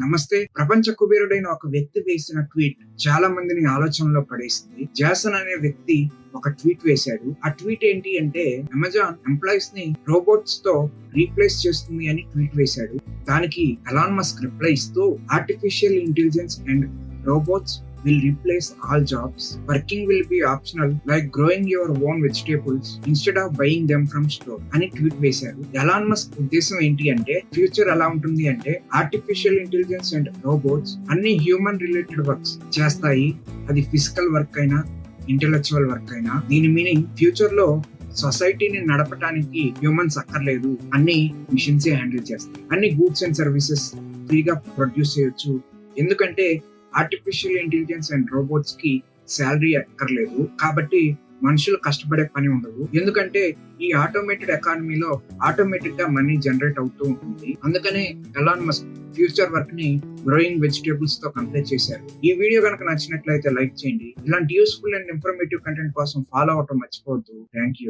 నమస్తే. ప్రపంచ కుబేరుడైన ఒక వ్యక్తి వేసిన ట్వీట్ చాలా మందిని ఆలోచనలో పడేసింది. జాసన్ అనే వ్యక్తి ఒక ట్వీట్ వేశాడు. ఆ ట్వీట్ ఏంటి అంటే, అమెజాన్ ఎంప్లాయీస్ ని రోబోట్స్ తో రీప్లేస్ చేస్తుంది అని ట్వీట్ వేశాడు. దానికి ఎలాన్ మస్క్ రిప్లై ఇస్తూ, artificial intelligence and robots will replace all jobs. Working will be optional, like growing your own vegetables instead of buying them from store అని tweet వేశారు. Elon Musk ఉద్దేశం ఏంటి అంటే, ఫ్యూచర్ ఎలా ఉంటుంది అంటే, ఆర్టిఫిషియల్ ఇంటెలిజెన్స్ అండ్ రోబోట్స్ అన్ని human related works చేస్తాయి. అది ఫిజికల్ వర్క్ అయినా ఇంటెలెక్చువల్ వర్క్ అయినా. దీని మీనింగ్, ఫ్యూచర్ లో సొసైటీని నడపడానికి హ్యూమన్స్ అక్కర్లేదు, అన్ని మిషన్సే హ్యాండిల్ చేస్తాయి. అన్ని గూడ్స్ అండ్ సర్వీసెస్ ఫ్రీగా ప్రొడ్యూస్ చేయొచ్చు. ఎందుకంటే ఆర్టిఫిషియల్ ఇంటెలిజెన్స్ అండ్ రోబోట్స్ కి శాలరీ అక్కర్లేదు, కాబట్టి మనుషులు కష్టపడే పని ఉండదు. ఎందుకంటే ఈ ఆటోమేటెడ్ ఎకానమీలో ఆటోమేటిక్ గా మనీ జనరేట్ అవుతూ ఉంటుంది. అందుకనే ఎలాన్ మస్క్ ఫ్యూచర్ వర్క్ ని గ్రోయింగ్ వెజిటేబుల్స్ తో కంపేర్ చేశారు. ఈ వీడియో కనుక నచ్చినట్లయితే లైక్ చేయండి. ఇలాంటి యూస్ఫుల్ అండ్ ఇన్ఫర్మేటివ్ కంటెంట్ కోసం ఫాలో అవటం మర్చిపోవద్దు. Thank you.